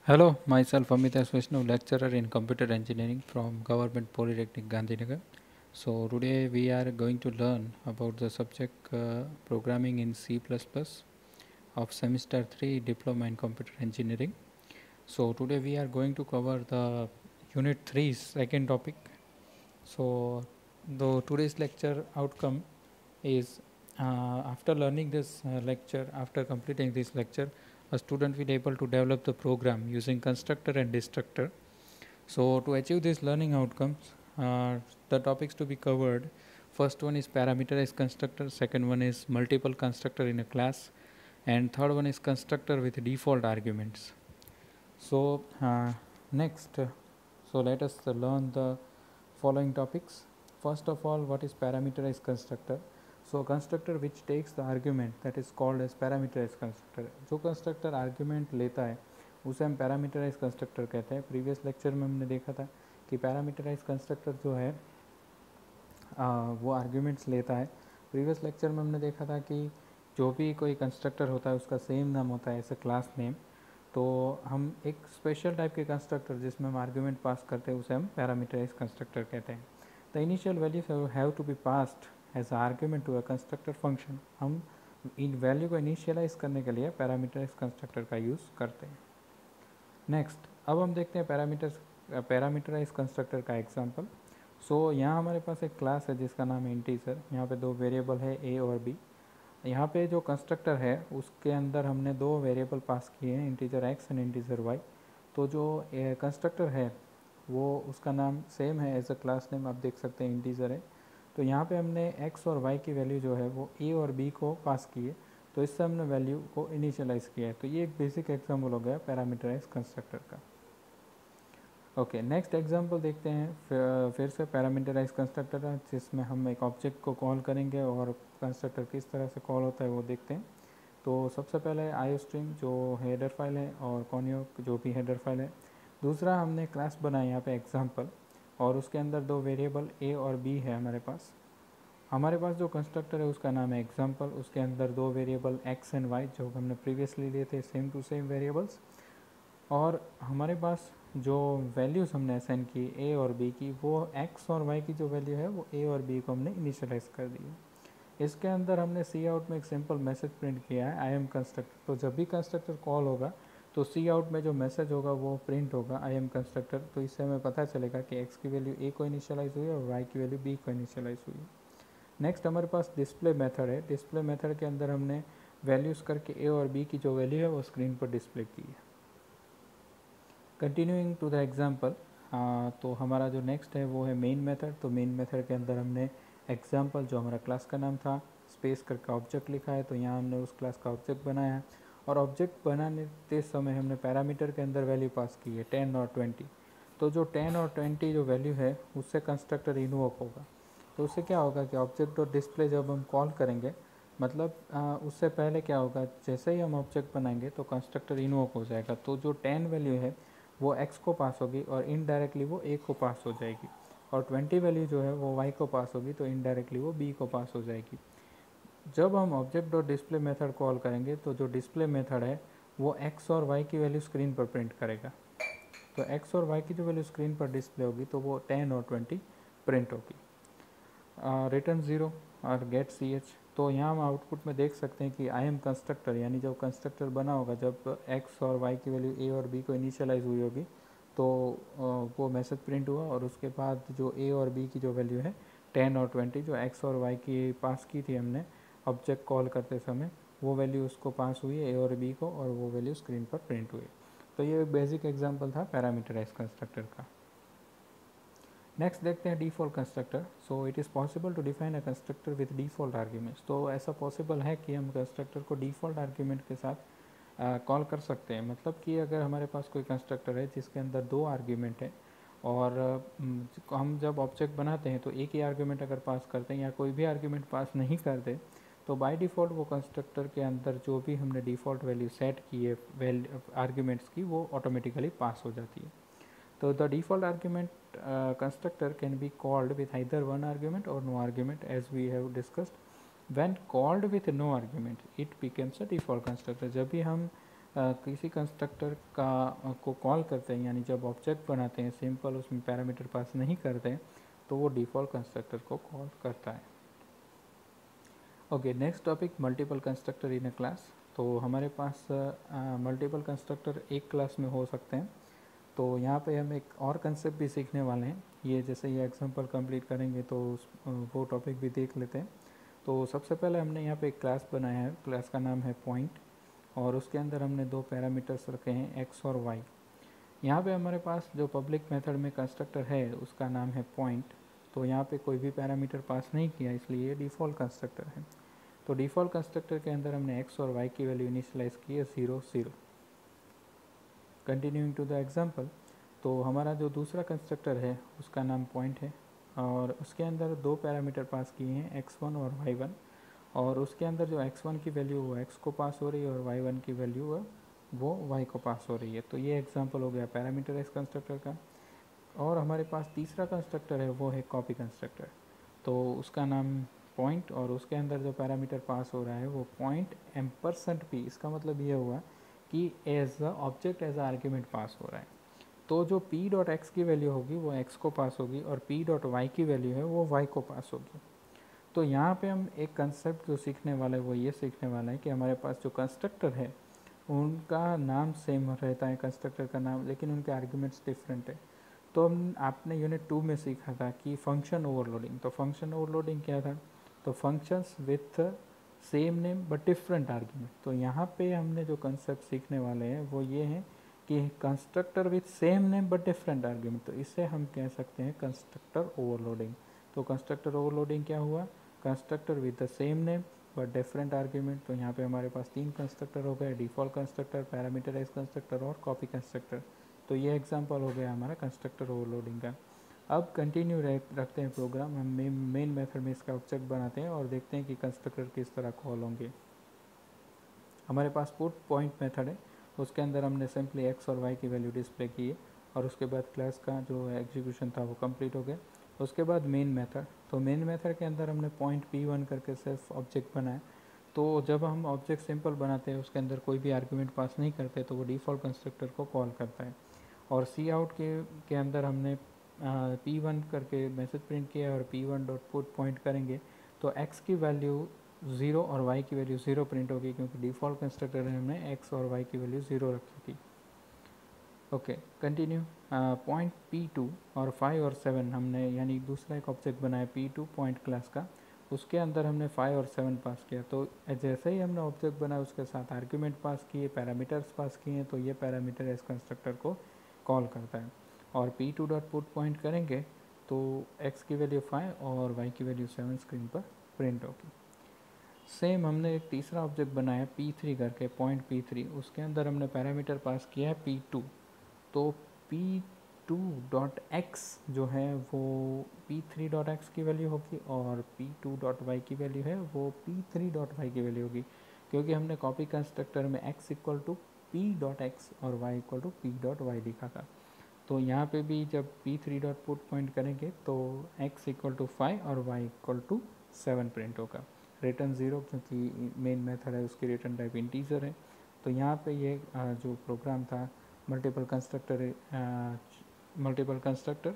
Hello, myself Amitas Vishnu, lecturer in computer engineering from Government Polytechnic Gandhinagar. So today we are going to learn about the subject programming in C++ of semester 3 diploma in computer engineering. So today we are going to cover the unit 3 second topic. So the today's lecture outcome is after learning this lecture, after completing this lecture, a student will be able to develop the program using constructor and destructor. So to achieve these learning outcomes, the topics to be covered, first one is parameterized constructor, second one is multiple constructor in a class, and third one is constructor with default arguments. So next, so let us learn the following topics. First of all, what is parameterized constructor? So constructor which takes the argument, that is called as parameterized constructor. जो constructor argument लेता है उसे हम parameterized constructor कहते हैं. Previous lecture में हमने देखा था कि parameterized constructor जो है वो arguments लेता है. प्रीवियस लेक्चर में हमने देखा था कि जो भी कोई कंस्ट्रक्टर होता है उसका सेम नाम होता है ऐसे क्लास नेम. तो हम एक स्पेशल टाइप के कंस्ट्रक्टर जिसमें हम आर्ग्यूमेंट पास करते हैं उसे हम पैरामीटराइज कंस्ट्रक्टर कहते हैं. The initial value have to be passed as argument to a constructor function. हम इन वैल्यू को इनिशियलाइज करने के लिए पैरामीटराइज कंस्ट्रक्टर का यूज़ करते हैं. नेक्स्ट, अब हम देखते हैं पैरामीटराइज कंस्ट्रक्टर का एग्जाम्पल. सो यहाँ हमारे पास एक क्लास है जिसका नाम है इंटीजर. यहाँ पे दो वेरिएबल है ए और बी. यहाँ पे जो कंस्ट्रक्टर है उसके अंदर हमने दो वेरिएबल पास किए हैं, integer X and integer Y. तो जो कंस्ट्रक्टर है वो उसका नाम सेम है एज अ क्लास नेम, आप देख सकते हैं इंटीजर है. तो यहाँ पे हमने एक्स और वाई की वैल्यू जो है वो ए और बी को पास की है, तो इससे हमने वैल्यू को इनिशियलाइज किया है. तो ये एक बेसिक एग्जाम्पल हो गया पैरामीटराइज कंस्ट्रक्टर का. ओके, नेक्स्ट एग्जांपल देखते हैं फिर से पैरामीटराइज कंस्ट्रक्टर है जिसमें हम एक ऑब्जेक्ट को कॉल करेंगे और कंस्ट्रक्टर किस तरह से कॉल होता है वो देखते हैं. तो सबसे पहले आईओस्ट्रीम जो हेडर फाइल है और कॉन्यो जो भी हेडर फाइल है. दूसरा हमने क्लास बनाया यहाँ पे एग्जांपल, और उसके अंदर दो वेरिएबल ए और बी है हमारे पास. हमारे पास जो कंस्ट्रक्टर है उसका नाम है एग्जांपल, उसके अंदर दो वेरिएबल एक्स एंड वाई जो हमने प्रीवियसली लिए थे सेम टू सेम वेरिएबल्स. और हमारे पास जो वैल्यूज़ हमने असाइन की ए और बी की, वो एक्स और वाई की जो वैल्यू है वो ए और बी को हमने इनिशियलाइज कर दी है. इसके अंदर हमने सी आउट में एक सिंपल मैसेज प्रिंट किया है आई एम कंस्ट्रक्टर. तो जब भी कंस्ट्रक्टर कॉल होगा तो सी आउट में जो मैसेज होगा वो प्रिंट होगा आई एम कंस्ट्रक्टर. तो इससे हमें पता चलेगा कि एक्स की वैल्यू ए को इनिशियलाइज हुई है और वाई की वैल्यू बी को इनिशियलाइज हुई है. नेक्स्ट हमारे पास डिस्प्ले मेथड है. डिस्प्ले मेथड के अंदर हमने वैल्यूज़ करके ए और बी की जो वैल्यू है वो स्क्रीन पर डिस्प्ले की है. कंटिन्यूइंग टू द एग्जाम्पल, तो हमारा जो नेक्स्ट है वो है मेन मेथड. तो मेन मेथड के अंदर हमने एग्जाम्पल जो हमारा क्लास का नाम था स्पेस करके ऑब्जेक्ट लिखा है. तो यहाँ हमने उस क्लास का ऑब्जेक्ट बनाया है और ऑब्जेक्ट बनाने के समय हमने पैरामीटर के अंदर वैल्यू पास की है 10 और 20. तो जो 10 और 20 जो वैल्यू है उससे कंस्ट्रक्टर इन्वोक होगा. तो उससे क्या होगा कि ऑब्जेक्ट और डिस्प्ले जब हम कॉल करेंगे, मतलब उससे पहले क्या होगा, जैसे ही हम ऑब्जेक्ट बनाएंगे तो कंस्ट्रक्टर इन्वोक हो जाएगा. तो जो 10 वैल्यू है वो x को पास होगी और इनडायरेक्टली वो a को पास हो जाएगी, और 20 वैल्यू जो है वो y को पास होगी तो इनडायरेक्टली वो b को पास हो जाएगी. जब हम object dot display method call करेंगे तो जो डिस्प्ले मेथड है वो x और y की वैल्यू स्क्रीन पर प्रिंट करेगा. तो x और y की जो वैल्यू स्क्रीन पर डिस्प्ले होगी तो वो 10 और 20 प्रिंट होगी. रिटर्न ज़ीरो और गेट सी एच. तो यहाँ हम आउटपुट में देख सकते हैं कि आई एम कंस्ट्रक्टर, यानी जब कंस्ट्रक्टर बना होगा, जब एक्स और वाई की वैल्यू ए और बी को इनिशियलाइज हुई होगी तो वो मैसेज प्रिंट हुआ, और उसके बाद जो ए और बी की जो वैल्यू है 10 और 20 जो एक्स और वाई की पास की थी हमने ऑब्जेक्ट कॉल करते समय, वो वैल्यू उसको पास हुई है ए और बी को, और वो वैल्यू स्क्रीन पर प्रिंट हुई. तो ये एक बेसिक एग्जाम्पल था पैरामीटराइज कंस्ट्रक्टर का. नेक्स्ट देखते हैं default constructor. So it is possible to define a constructor with default arguments. तो ऐसा पॉसिबल है कि हम कंस्ट्रक्टर को डिफ़ॉल्ट आर्ग्यूमेंट के साथ कॉल कर सकते हैं. मतलब कि अगर हमारे पास कोई कंस्ट्रक्टर है जिसके अंदर दो आर्ग्यूमेंट है और हम जब ऑब्जेक्ट बनाते हैं तो एक ही आर्ग्यूमेंट अगर पास करते हैं या कोई भी आर्ग्यूमेंट पास नहीं करते, तो बाय डिफ़ॉल्ट वो कंस्ट्रक्टर के अंदर जो भी हमने डिफ़ॉल्ट वैल्यू सेट की है आर्ग्यूमेंट्स की, वो ऑटोमेटिकली पास हो जाती है. So the default argument constructor can be called with either one argument or no argument, as we have discussed. When called with no argument, it becomes a default constructor. जब भी हम किसी constructor को call करते हैं, यानी जब object बनाते हैं सिंपल उसमें पैरामीटर पास नहीं करते हैं, तो वो डिफ़ॉल्ट कंस्ट्रक्टर को कॉल करता है। Okay, next topic multiple constructor इन अ क्लास। तो हमारे पास मल्टीपल कंस्ट्रक्टर एक क्लास में हो सकते हैं। तो यहाँ पे हम एक और कंसेप्ट भी सीखने वाले हैं। ये जैसे ये एग्जांपल कंप्लीट करेंगे तो वो टॉपिक भी देख लेते हैं। तो सबसे पहले हमने यहाँ पे एक क्लास बनाया है, क्लास का नाम है पॉइंट, और उसके अंदर हमने दो पैरामीटर्स रखे हैं एक्स और वाई। यहाँ पे हमारे पास जो पब्लिक मेथड में कंस्ट्रक्टर है उसका नाम है पॉइंट। तो यहाँ पे कोई भी पैरामीटर पास नहीं किया, इसलिए ये डिफ़ॉल्ट कंस्ट्रक्टर है। तो डिफ़ॉल्ट कंस्ट्रक्टर के अंदर हमने एक्स और वाई की वैल्यू इनिशियलाइज़ की है 0 0। कंटिन्यूइंग टू द एग्जांपल, तो हमारा जो दूसरा कंस्ट्रक्टर है उसका नाम पॉइंट है, और उसके अंदर दो पैरामीटर पास किए हैं x1 और y1, और उसके अंदर जो x1 की वैल्यू वो x को पास हो रही है और y1 की वैल्यू वो y को पास हो रही है। तो ये एग्जांपल हो गया पैरामीटर इस कंस्ट्रक्टर का। और हमारे पास तीसरा कंस्ट्रक्टर है वो है कॉपी कंस्ट्रक्टर। तो उसका नाम पॉइंट, और उसके अंदर जो पैरामीटर पास हो रहा है वो पॉइंट %p। इसका मतलब ये हुआ कि as a object as a argument pass हो रहा है। तो जो p डॉट एक्स की वैल्यू होगी वो x को पास होगी, और p डॉट वाई की वैल्यू है वो y को पास होगी। तो यहाँ पे हम एक कंसेप्ट जो सीखने वाले हैं वो ये सीखने वाला है कि हमारे पास जो कंस्ट्रक्टर है उनका नाम सेम रहता है, कंस्ट्रक्टर का नाम, लेकिन उनके आर्ग्यूमेंट्स डिफरेंट है। तो हम आपने यूनिट 2 में सीखा था कि फंक्शन ओवरलोडिंग। तो फंक्शन ओवरलोडिंग क्या था? तो functions with same name but different argument. तो यहाँ पे हमने जो कंसेप्ट सीखने वाले हैं वो ये है कि constructor with same name but different argument, तो इसे हम कह सकते हैं कंस्ट्रक्टर ओवरलोडिंग। तो कंस्ट्रक्टर ओवरलोडिंग क्या हुआ? Constructor with the same name but different argument. तो यहाँ पे हमारे पास तीन कंस्ट्रक्टर हो गए, डिफ़ॉल्ट कंस्ट्रक्टर, पैरामीटराइज कंस्ट्रक्टर और कॉपी कंस्ट्रक्टर। तो ये एग्जांपल हो गया हमारा कंस्ट्रक्टर ओवरलोडिंग का। अब कंटिन्यू रखते हैं प्रोग्राम। हम मेन मेथड में इसका ऑब्जेक्ट बनाते हैं और देखते हैं कि कंस्ट्रक्टर किस तरह कॉल होंगे। हमारे पास पुट पॉइंट मेथड है, उसके अंदर हमने सिंपली एक्स और वाई की वैल्यू डिस्प्ले की है, और उसके बाद क्लास का जो एग्जीक्यूशन था वो कंप्लीट हो गया। उसके बाद मेन मेथड, तो मेन मेथड के अंदर हमने पॉइंट p1 करके सिर्फ ऑब्जेक्ट बनाया। तो जब हम ऑब्जेक्ट सिंपल बनाते हैं उसके अंदर कोई भी आर्ग्यूमेंट पास नहीं करते तो वो डिफ़ॉल्ट कंस्ट्रक्टर को कॉल करता है। और सी आउट के अंदर हमने p1 करके मैसेज प्रिंट किया, और p1 डॉट पुट पॉइंट करेंगे तो x की वैल्यू 0 और y की वैल्यू 0 प्रिंट होगी, क्योंकि डिफ़ॉल्ट कंस्ट्रक्टर में हमने x और y की वैल्यू 0 रखी थी। Okay, continue. पॉइंट p2 और 5 और 7 हमने, यानी दूसरा एक ऑब्जेक्ट बनाया p2 पॉइंट क्लास का, उसके अंदर हमने 5 और 7 पास किया। तो जैसे ही हमने ऑब्जेक्ट बनाया उसके साथ आर्ग्यूमेंट पास किए, पैरामीटर्स पास किए, तो ये पैरामीटर इस कंस्ट्रक्टर को कॉल करता है। और p2 डॉट पुट पॉइंट करेंगे तो x की वैल्यू 5 और y की वैल्यू 7 स्क्रीन पर प्रिंट होगी। सेम हमने एक तीसरा ऑब्जेक्ट बनाया p3 करके, पॉइंट p3, उसके अंदर हमने पैरामीटर पास किया है p2। तो p2 डॉट एक्स जो है वो p3 डॉट एक्स की वैल्यू होगी, और p2 डॉट वाई की वैल्यू है वो p3 डॉट वाई की वैल्यू होगी, क्योंकि हमने कॉपी कंस्ट्रक्टर में x equal to p dot X और y equal to p dot Y लिखा था। तो यहाँ पे भी जब p3 डॉट पुट पॉइंट करेंगे तो x इक्वल टू 5 और y इक्वल टू 7 प्रिंट होगा। रिटर्न 0, क्योंकि मेन मेथड है उसकी रिटर्न टाइप इंटीजर है। तो यहाँ पे ये जो प्रोग्राम था मल्टीपल कंस्ट्रक्टर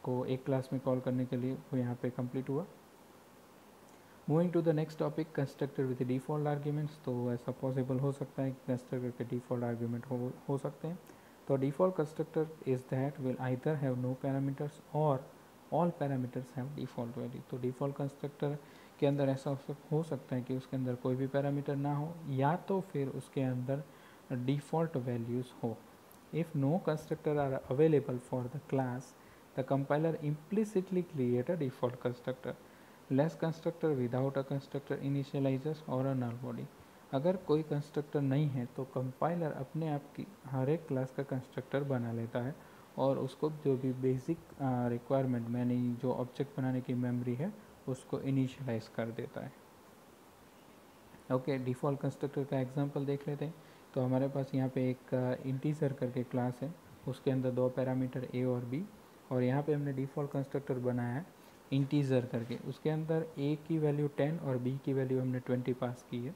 को एक क्लास में कॉल करने के लिए, वो यहाँ पे कंप्लीट हुआ। Moving to the next topic, constructor with default arguments. तो ऐसा पॉसिबल हो सकता है कि कंस्ट्रक्टर के डिफ़ॉल्ट आर्ग्यूमेंट हो सकते हैं। तो default constructor is that will either have no parameters और all parameters have default value. तो डिफ़ॉल्ट कंस्ट्रक्टर के अंदर ऐसा हो सकता है कि उसके अंदर कोई भी पैरामीटर ना हो, या तो फिर उसके अंदर डिफ़ॉल्ट वैल्यूज़ हो। If no constructor are available for the class, the compiler implicitly create a default constructor. Less constructor without a constructor initializers or a null body. अगर कोई कंस्ट्रक्टर नहीं है तो कंपाइलर अपने आप की हर एक क्लास का कंस्ट्रक्टर बना लेता है, और उसको जो भी बेसिक रिक्वायरमेंट, यानी जो ऑब्जेक्ट बनाने की मेमोरी है उसको इनिशियलाइज कर देता है। ओके, डिफ़ॉल्ट कंस्ट्रक्टर का एग्जांपल देख लेते हैं। तो हमारे पास यहाँ पे एक इंटीजर करके क्लास है, उसके अंदर दो पैरामीटर a और b, और यहाँ पे हमने डिफ़ॉल्ट कंस्ट्रक्टर बनाया है इंटीजर करके। उसके अंदर a की वैल्यू 10 और b की वैल्यू हमने 20 पास की है,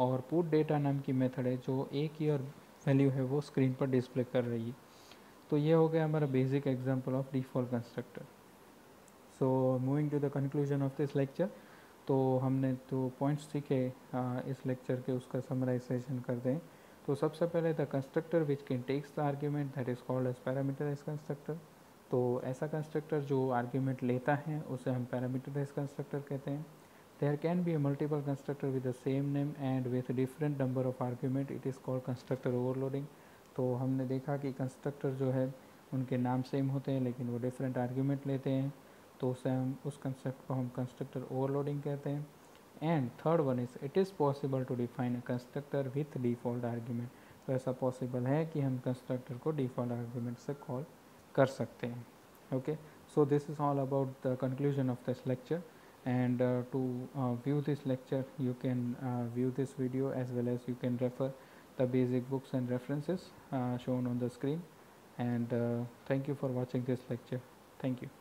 और पुट डेटा नाम की मेथड है जो एक ही और वैल्यू है वो स्क्रीन पर डिस्प्ले कर रही है। तो ये हो गया हमारा basic example of default constructor. So moving to the conclusion of this lecture, तो हमने तो पॉइंट्स सीखे इस लेक्चर के, उसका समराइजेशन करते हैं। तो सबसे पहले the constructor which can takes the argument that is called as parameterize constructor. तो ऐसा कंस्ट्रक्टर जो आर्ग्यूमेंट लेता है उसे हम पैरामीटराइज कंस्ट्रक्टर कहते हैं। There can be a multiple constructor with the same name and with different number of argument, it is called constructor overloading. तो हमने देखा कि कंस्ट्रक्टर जो है उनके नाम सेम होते हैं लेकिन वो डिफरेंट आर्ग्यूमेंट लेते हैं, तो उसे हम उस कंसेप्ट को हम कंस्ट्रक्टर ओवरलोडिंग कहते हैं। And third one is it is possible to define a constructor with default argument. तो ऐसा पॉसिबल है कि हम कंस्ट्रक्टर को डिफ़ॉल्ट आर्ग्यूमेंट से कॉल कर सकते हैं। Okay, so this is all about the conclusion of this lecture, and to view this lecture you can view this video as well as you can refer the basic books and references shown on the screen. And thank you for watching this lecture. Thank you.